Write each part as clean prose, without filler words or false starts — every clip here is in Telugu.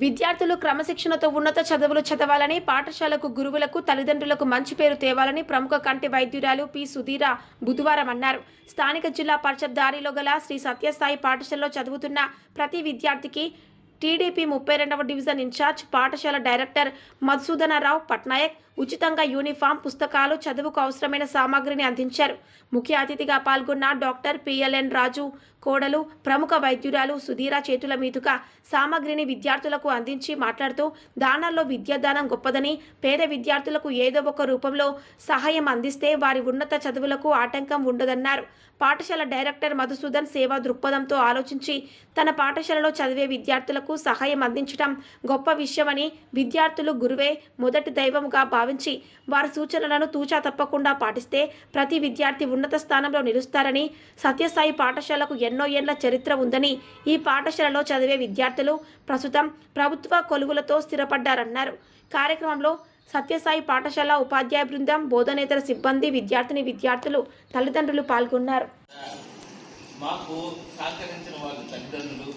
విద్యార్థులు క్రమశిక్షణతో ఉన్నత చదువులు చదవాలని, పాఠశాలకు గురువులకు, తల్లిదండ్రులకు మంచి పేరు తేవాలని ప్రముఖ కంటి వైద్యురాలు పి. సుధీర బుధవారం అన్నారు. స్థానిక జిల్లా పరిషత్ దారిలో గల శ్రీ సత్యసాయి పాఠశాలలో చదువుతున్న ప్రతి విద్యార్థికి టీడీపీ 32వ డివిజన్ ఇన్ఛార్జ్, పాఠశాల డైరెక్టర్ మధుసూదనరావు పట్నాయక్ ఉచితంగా యూనిఫామ్, పుస్తకాలు, చదువుకు అవసరమైన సామాగ్రిని అందించారు. ముఖ్య అతిథిగా పాల్గొన్న డాక్టర్ పిఎల్ఎన్ రాజు కోడలు ప్రముఖ వైద్యురాలు సుధీర చేతుల మీదుగా సామాగ్రిని విద్యార్థులకు అందించి మాట్లాడుతూ, దానాల్లో విద్యాదానం గొప్పదని, పేద విద్యార్థులకు ఏదో ఒక రూపంలో సహాయం అందిస్తే వారి ఉన్నత చదువులకు ఆటంకం ఉండదన్నారు. పాఠశాల డైరెక్టర్ మధుసూదన్ సేవా దృక్పథంతో ఆలోచించి తన పాఠశాలలో చదివే విద్యార్థులకు సహాయం అందించడం గొప్ప విషయమని, విద్యార్థులు గురువే మొదటి దైవంగా భావించి వారి సూచనలను తూచా తప్పకుండా పాటిస్తే ప్రతి విద్యార్థి ఉన్నత స్థానంలో నిలుస్తారని, సత్యసాయి పాఠశాలకు ఎన్నో ఏళ్ల చరిత్ర ఉందని, ఈ పాఠశాలలో చదివే విద్యార్థులు ప్రస్తుతం ప్రభుత్వ కొలువులతో స్థిరపడ్డారన్నారు. కార్యక్రమంలో సత్యసాయి పాఠశాల ఉపాధ్యాయ బృందం, బోధనేతర సిబ్బంది, విద్యార్థులు, తల్లిదండ్రులు పాల్గొన్నారు. మాకు సహకరించిన వాళ్ళు తల్లిదండ్రులు,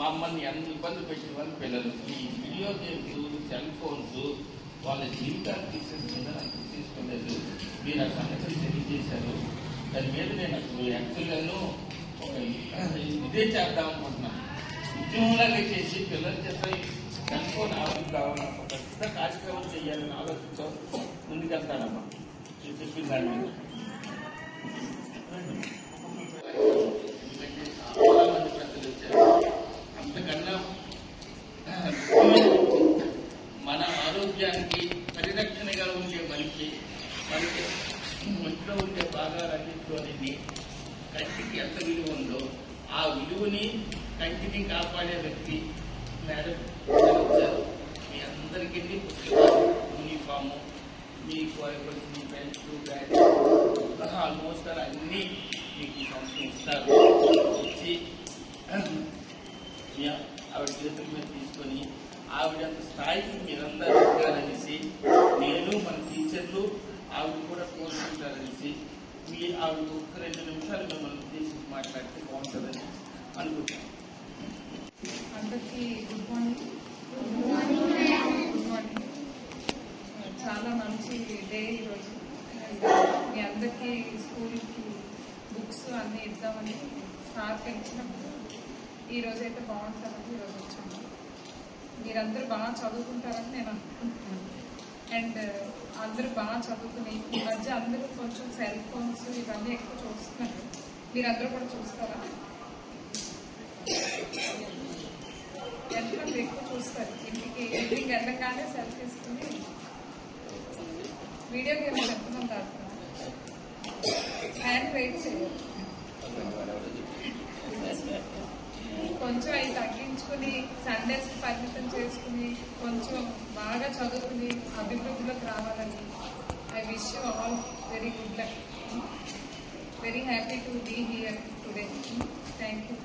మమ్మల్ని అన్ని ఇబ్బంది పెట్టిన వాళ్ళు పిల్లలు. ఈ వీడియో గేమ్స్, సెల్ ఫోన్స్ వాళ్ళ జీవితాన్ని తీసేస్తుందని నాకు తీసుకోలేదు. మీరు ఆ సంగతిని తెలియజేశారు. దాని మీద నేను అసలు యాక్చువల్గాను ఒక ఇదే చేద్దాం అనుకుంటున్నాను. ఉద్యమంలాగా చేసి పిల్లల చేత సెల్ ఫోన్ ఆవిడ కావాలన్నా ఒక పెద్ద కార్యక్రమం చేయాలని ఆలోచనతో ముందుకెళ్తానమ్మా. చెప్పిన దాని మీద చాలా మంది పెద్దలు వచ్చారు. అంతకన్నా మన ఆరోగ్యానికి పరిరక్షణగా ఉండే మనకి ఒంట్లో ఉండే భాగాలన్నింటిలో అనేది కంటికి ఎంత విలువ ఉందో ఆ విలువని కంటిని కాపాడే వ్యక్తి మేడం వచ్చారు. మీ అందరికీ పుస్తకాలు, యూనిఫాము, మీకు మీ పెన్సిల్, బ్యాగ్ ఆల్మోస్ట్ అన్నీ మీకు ఇస్తారు. ఇచ్చి ఆవిడ చేతుల మీద తీసుకొని ఆవిడంత స్థాయికి మీరందరూ ఎదగాలనేసి, నేను మన టీచర్లు ఆవిడ కూడా కోరుకుంటారనేసి, మీ ఆవిడ ఒక 2 నిమిషాలు మిమ్మల్ని ఉద్దేశించి మాట్లాడితే బాగుంటుందని అనుకుంటున్నాను. అందరికీ గుడ్ మార్నింగ్. చాలా మంచి డే ఈరోజు. మీ అందరికీ స్కూల్కి బుక్స్ అన్నీ ఇద్దామని సార్ పెంచినప్పుడు ఈరోజైతే బాగుంటుందని ఈరోజు వచ్చాము. మీరందరూ బాగా చదువుకుంటారని నేను అనుకుంటున్నాను. అండ్ అందరూ బాగా చదువుకుని ఈ మధ్య అందరూ కొంచెం సెల్ ఫోన్స్ ఇవన్నీ ఎక్కువ చూస్తున్నారు. మీరందరూ కూడా చూస్తారా? ఎంతమంది ఎక్కువ చూస్తారు? ఇంటికి వెళ్ళగానే సెల్ తీసుకుని వీడియో గేమ్స్ ఎంతమంది ఆడుతున్నారు? హ్యాండ్ వెయిట్ చేయాలి. కొంచెం అవి తగ్గించుకుని సండేస్కి పరిమితం చేసుకుని కొంచెం బాగా చదువుకుని అభివృద్ధిలోకి రావాలని I wish you all very good luck. Very happy to be here today. Thank you.